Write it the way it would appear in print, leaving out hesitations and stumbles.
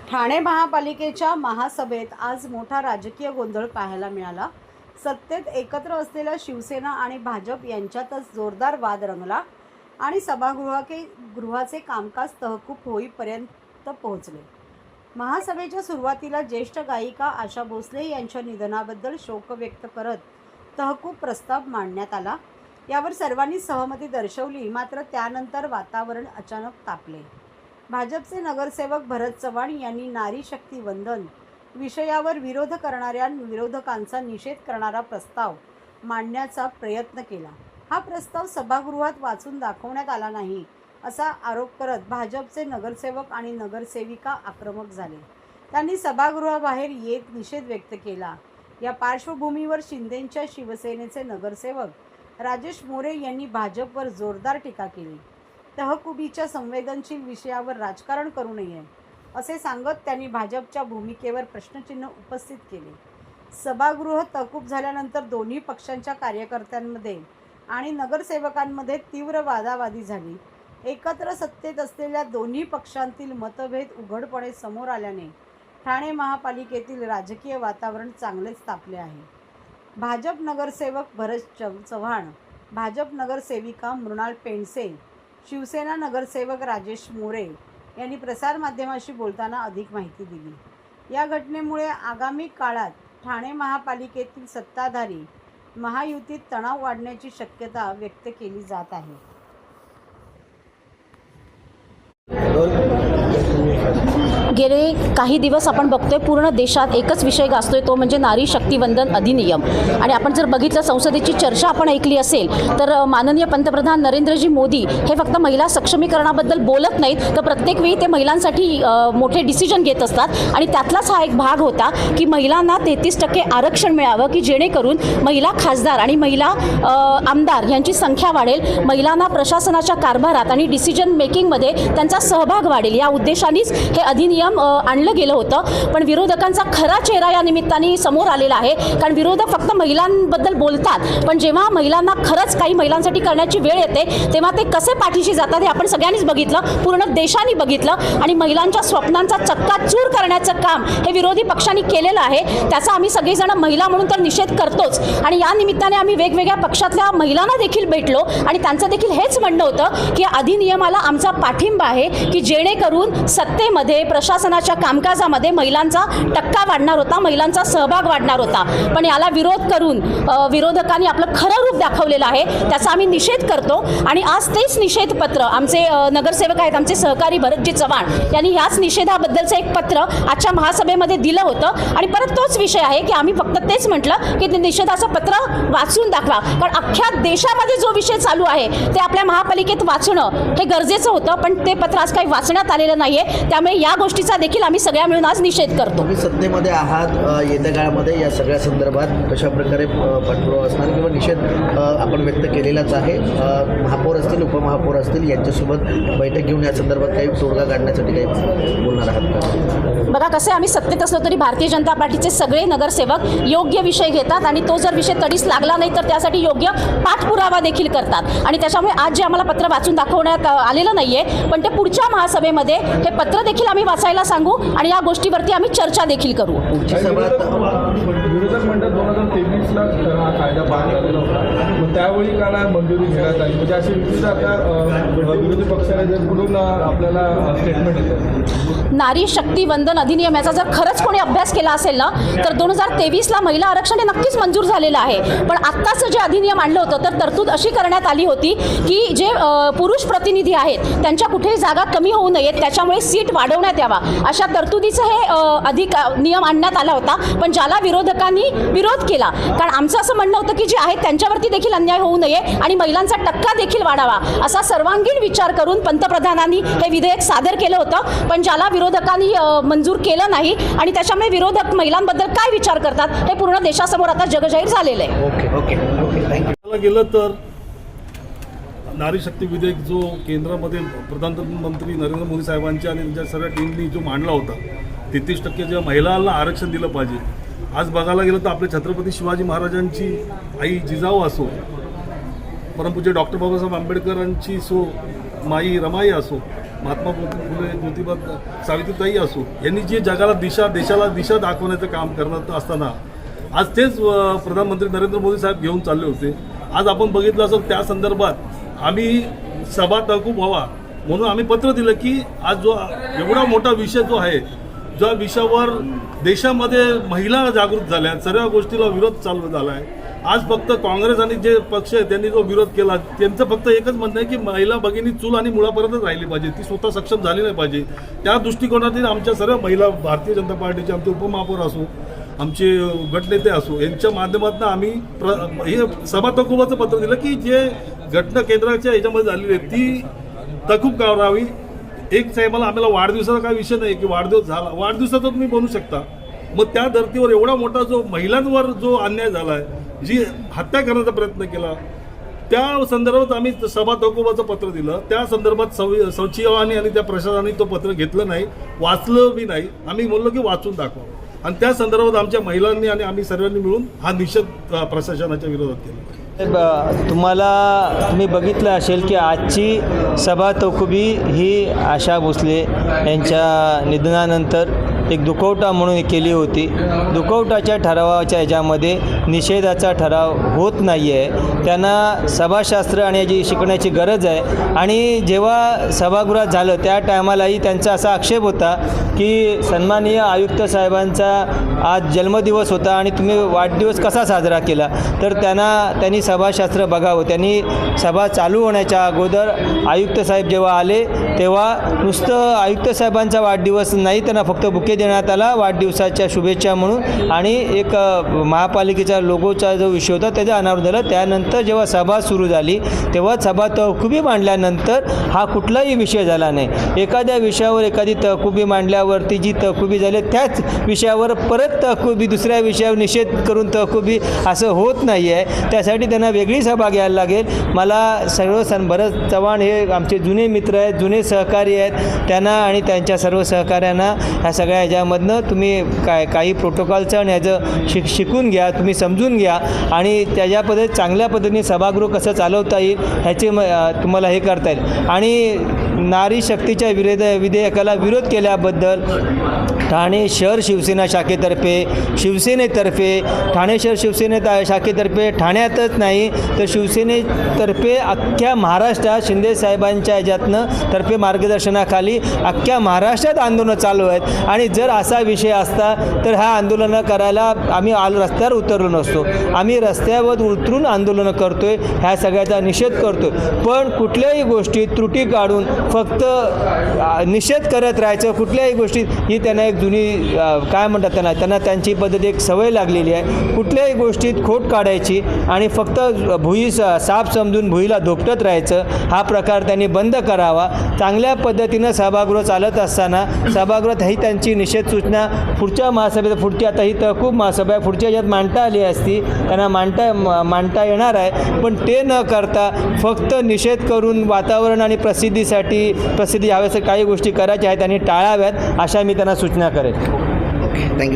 ठाणे महापालिकेच्या महासभेत आज मोठा राजकीय गोंधळ पाहायला मिळाला। सत्तेत एकत्र असलेल्या शिवसेना आणि भाजप यांच्यातच जोरदार वाद रंगला आणि सभागृहाचे कामकाज तहकूब होईपर्यंत पोहोचले। महासभेच्या सुरुवातीला ज्येष्ठ गायिका आशा भोसले यांच्या निधनाबद्दल शोक व्यक्त करत तहकूब प्रस्ताव मांडण्यात आला। यावर सर्वांनी सहमती दर्शवली, मात्र त्यानंतर वातावरण अचानक तापले। भाजपचे नगरसेवक भरत चव्हाण यांनी नारी शक्ती वंदन विषयावर विरोध करणाऱ्या विरोधकांचा निषेध करणारा प्रस्ताव मांडण्याचा प्रयत्न केला। हा प्रस्ताव सभागृहात वाचून दाखवण्यात आला नाही असा आरोप करत भाजपचे नगरसेवक आणि नगरसेविका आक्रमक झाले। त्यांनी सभागृहाबाहेर येत निषेध व्यक्त केला। या पार्श्वभूमीवर शिंदेंच्या शिवसेनेचे नगरसेवक राजेश मोरे यांनी भाजपवर जोरदार टीका केली। तहकुबीच्या संवेदनशील विषयावर राजकारण करू नये असे सांगत त्यांनी भाजपच्या भूमिकेवर प्रश्नचिन्ह उपस्थित केले। सभागृह तहकूब झाल्यानंतर दोन्ही पक्षांच्या कार्यकर्त्यांमध्ये आणि नगरसेवकांमध्ये तीव्र वादावादी झाली। एकत्र सत्तेत असलेल्या दोन्ही पक्षांतील मतभेद उघडपणे समोर आल्याने ठाणे महापालिकेतील राजकीय वातावरण चांगलेच तापले आहे। भाजप नगरसेवक भरत चव्हाण, भाजप नगरसेविका मृणाल पेंडसे, शिवसेना नगरसेवक राजेश मोरे यांनी प्रसारमाध्यमांशी बोलताना अधिक माहिती दिली। या घटनेमुळे आगामी काळात ठाणे महापालिकेतील सत्ताधारी महायुतीत तणाव वाढण्याची शक्यता व्यक्त केली जात आहे। गेले काही दिवस आपण बघतोय पूर्ण देशात एकच विषय गाजतोय, तो म्हणजे नारी शक्ती वंदन अधिनियम। आणि आपण जर बघितलं, संसदेची चर्चा आपण ऐकली असेल तर माननीय पंतप्रधान नरेंद्रजी मोदी हे फक्त महिला सक्षमीकरणाबद्दल बोलत नाहीत, तर प्रत्येक वेळी ते महिलांसाठी मोठे डिसिजन घेत असतात। आणि त्यातलाच हा एक भाग होता की महिलांना 33% आरक्षण मिळावं, की जेणेकरून महिला खासदार आणि महिला आमदार यांची संख्या वाढेल, महिलांना प्रशासनाच्या कारभारात आणि डिसिजन मेकिंगमध्ये त्यांचा सहभाग वाढेल। या उद्देशानेच हे अधिनियम आणलं गेलं होतं। पण विरोधकांचा खरा चेहरा या निमित्ताने समोर आलेला आहे, कारण विरोधक फक्त महिलांबद्दल बोलतात, पण जेव्हा महिलांना खरंच काही महिलांसाठी करण्याची वेळ येते तेव्हा ते कसे पाठीशी जातात हे आपण सगळ्यांनीच बघितलं, पूर्ण देशाने बघितलं। आणि महिलांच्या स्वप्नांचा चक्काचूर करण्याचं काम हे विरोधी पक्षांनी केलेलं आहे। त्याचा आम्ही सगळेजण महिला म्हणून तर निषेध करतोच, आणि या निमित्ताने आम्ही वेगवेगळ्या पक्षातल्या महिलांना देखील भेटलो आणि त्यांचं देखील हेच म्हणणं होतं की अधिनियमाला आमचा पाठिंबा आहे, की जेणेकरून सत्तेमध्ये प्रशासनाच्या कामकाजामध्ये महिलांचा टक्का वाढणार होता, महिलांचा सहभाग वाढणार होता। पण याला विरोध करून विरोधकांनी आपलं खरं रूप दाखवलेलं आहे, त्याचा आम्ही निषेध करतो। आणि आज तेच निषेधपत्र आमचे नगरसेवक आहेत, आमचे सहकारी भरतजी चव्हाण यांनी ह्याच निषेधाबद्दलचं एक पत्र आजच्या महासभेमध्ये दिलं होतं। आणि परत तोच विषय आहे की आम्ही फक्त तेच म्हटलं की ते निषेधाचं पत्र वाचून दाखवा, कारण अख्ख्या देशामध्ये जो विषय चालू आहे ते आपल्या महापालिकेत वाचणं हे गरजेचं होतं, पण ते पत्र आज काही वाचण्यात आलेलं नाहीये। त्यामुळे या गोष्टीचा देखील आम्ही सगळ्या मिळून आज निषेध करतो। तुम्ही सत्तेमध्ये आहात, येत्या काळामध्ये या सगळ्या संदर्भात कशा प्रकारे पाठपुरावा असणार किंवा निषेध आपण व्यक्त केलेलाच आहे। महापौर असतील, उपमहापौर असतील, यांच्यासोबत बैठक घेऊन या संदर्भात काही तोडगा काढण्यासाठी काही बोलणार आहात का? बघा, कसे आम्ही सत्तेत असलो तरी भारतीय जनता पार्टीचे सगळे नगरसेवक योग्य विषय घेतात आणि तो जर विषय तडीस लागला नाही तर त्यासाठी योग्य पाठपुरावा देखील करतात। आणि त्याच्यामुळे आज जे आम्हाला पत्र वाचून दाखवण्यात आलेलं नाहीये, पण ते पुढच्या महासभेमध्ये हे पत्र देखील आम्ही वाचायला सांगू आणि या गोष्टीवरती आम्ही चर्चा देखील करू। विरोधक म्हणतात 2023ला हा कायदा पास झालेला होता, मग त्यावेळी का नाही मंजुरी घेण्यात आली, म्हणजे असे विविध आता विरोधी पक्षाने जर आपल्याला स्टेटमेंट येतं। नारी शक्ती वंदन अधिनियम याचा जर खरंच कोणी अभ्यास केला असेल ना तर 2023ला महिला आरक्षण हे नक्कीच मंजूर झालेलं आहे। पण आत्ताचं जे अधिनियम आणलं होतं तर तरतूद अशी करण्यात आली होती की जे पुरुष प्रतिनिधी आहेत त्यांच्या कुठेही जागा कमी होऊ नयेत, त्याच्यामुळे सीट वाढवण्यात यावा अशा तरतुदीचं हे नियम आणण्यात आला होता। पण ज्याला विरोधकांनी विरोध केला, कारण आमचं असं म्हणणं होतं की जे आहेत त्यांच्यावरती देखील अन्याय होऊ नये आणि महिलांचा टक्का देखील वाढावा असा सर्वांगीण विचार करून पंतप्रधानांनी हे विधेयक सादर केलं होतं। पण ज्याला विरोधकांनी मंजूर केलं नाही आणि त्याच्यामुळे विरोधक महिलांबद्दल काय विचार करतात हे पूर्ण देशासमोर आता जगजाहीर झालेलं आहे। Okay thank you. गेलं तर नारी शक्ती विधेयक जो केंद्रामध्ये प्रधानमंत्री नरेंद्र मोदी साहेबांच्या आणि त्यांच्या सगळ्या टीमनी जो मांडला होता, 33% जे महिलांना आरक्षण दिलं पाहिजे। आज बघायला गेलं तर आपले छत्रपती शिवाजी महाराजांची आई जिजाऊ असो, परमपूज्य डॉक्टर बाबासाहेब आंबेडकरांची माई रमाई असो, महात्मा फुले ज्योतिबा सावित्रीताई असो, यांनी जी जगाला देशाला दिशा दाखवण्याचं काम करत असताना आज तेच प्रधानमंत्री नरेंद्र मोदी साहेब घेऊन चालले होते. आज आपण बघितलं असेल त्या संदर्भात आम्ही सभा तहकूब व्हावा म्हणून आम्ही पत्र दिलं की आज जो एवढा मोठा विषय जो आहे, ज्या विषयावर देशामध्ये महिला जागृत झाल्या, सर्व गोष्टीला विरोध चालू झाला आहे. आज फक्त काँग्रेस आणि जे पक्ष आहे त्यांनी जो विरोध केला, त्यांचं फक्त एकच म्हणणं आहे की महिला भगिनी चूल आणि मुळापर्यंतच राहिली पाहिजे, ती स्वतः सक्षम झाली नाही पाहिजे. त्या दृष्टिकोनातून आमच्या सर्व महिला, भारतीय जनता पार्टीचे आमचे उपमहापौर असो, आमचे गटनेते असो, यांच्या माध्यमातून आम्ही हे सभा तहकुबाचं पत्र दिलं की जे घटना केंद्राच्या ह्याच्यामध्ये झालेली आहे ती तहकूब करावी. एक साहेबाला आम्हाला वाढदिवसाचा काही विषय नाही की वाढदिवस झाला, वाढदिवसाचा तुम्ही बनवू शकता. मग त्या धर्तीवर एवढा मोठा जो महिलांवर जो अन्याय झाला आहे, जी हत्या करण्याचा प्रयत्न केला, त्या संदर्भात आम्ही सभा तहकुबाचं पत्र दिलं. त्या संदर्भात सचिवांनी आणि त्या प्रशासनाने तो पत्र घेतलं नाही, वाचलं बी नाही. आम्ही म्हणलो की वाचून दाखवा आणि त्या संदर्भात आमच्या महिलांनी आणि आम्ही सर्वांनी मिळून हा निषेध प्रशासनाच्या विरोधात केला. तुम्ही बघितलं असेल की आजची सभा तहकुबी ही आशा भोसले यांच्या निधनानंतर एक दुखवटा म्हणून केली होती. दुखवटाच्या ठरावाच्या ह्याच्यामध्ये निषेधाचा ठराव होत नाही आहे. त्यांना सभाशास्त्र आणि याची शिकण्याची गरज आहे. आणि जेव्हा सभागृहात झालं त्या टायमालाही त्यांचा असा आक्षेप होता की सन्माननीय आयुक्त साहेबांचा आज जन्मदिवस होता आणि तुम्ही वाढदिवस कसा साजरा केला. तर त्यांनी सभाशास्त्र बघावं. त्यांनी सभा चालू होण्याच्या अगोदर आयुक्त साहेब जेव्हा आले तेव्हा नुसतं आयुक्त साहेबांचा वाढदिवस नाही, त्यांना फक्त बुके देण्यात आला वाढदिवसाच्या शुभेच्छा म्हणून आणि एक महापालिकेचा लोगोचा जो विषय होता त्याचं अनावरण झालं. त्यानंतर जेव्हा सभा सुरू झाली तेव्हा सभा तहकुबी मांडल्यानंतर हा कुठलाही विषय झाला नाही. एखाद्या विषयावर एखादी तहकुबी मांडल्यावरती जी तहकुबी झाली त्याच विषयावर परत तहकुबी, दुसऱ्या विषयावर निषेध करून तहकुबी असं होत नाही आहे. त्यासाठी त्यांना वेगळी सभा घ्यायला लागेल. मला सर्व भरत चव्हाण हे आमचे जुने मित्र आहेत, जुने सहकारी आहेत. त्यांना आणि त्यांच्या सर्व सहकाऱ्यांना ह्या सगळ्या ह्याच्यामधनं तुम्ही काही प्रोटोकॉलचं आणि ह्याचं शिकून घ्या, तुम्ही समजून घ्या आणि त्याच्या पद्धतीने चांगल्या पद्धतीने सभागृह कसं चालवता येईल ह्याचे तुम्हाला हे करता येईल. आणि नारी शक्तीच्या विधेयकाला विरोध केल्याबद्दल ठाणे शहर शिवसेना शाखेतर्फे, शिवसेनेतर्फे, ठाणे शहर शाखेतर्फे ठाण्यातच नाही तर शिवसेनेतर्फे अख्ख्या महाराष्ट्रात शिंदेसाहेबांच्या ह्याच्यातनं तर्फे मार्गदर्शनाखाली अख्ख्या महाराष्ट्रात आंदोलनं चालू आहेत. आणि जर असा विषय असता तर ह्या आंदोलनं करायला आम्ही रस्त्यावर उतरलो नसतो. आम्ही रस्त्यावर उतरून आंदोलनं करतोय, ह्या सगळ्याचा निषेध करतोय. पण कुठल्याही गोष्टीत त्रुटी काढून फक्त निषेध करत राहायचं कुठल्याही गोष्टीत, ही त्यांना एक जुनी काय म्हणतात त्यांना त्यांची पद्धत एक सवय लागलेली आहे. कुठल्याही गोष्टीत खोट काढायची आणि फक्त भुई साप समजून भुईला धोपटत राहायचं, हा प्रकार त्यांनी बंद करावा. चांगल्या पद्धतीनं सभागृह चालत असताना सभागृहात ही त्यांची निषेध सूचना पुढच्या महासभेत, पुढची आता ही तहकूब महासभा आहे, पुढच्या याच्यात मांडता आली असती, त्यांना मांडता येणार आहे. पण ते न करता फक्त निषेध करून वातावरण आणि प्रसिद्धी हव्यास काही गोष्टी करायच्या आहेत आणि टाळाव्यात, अशा मी त्यांना सूचना करेन. Okay, thank you.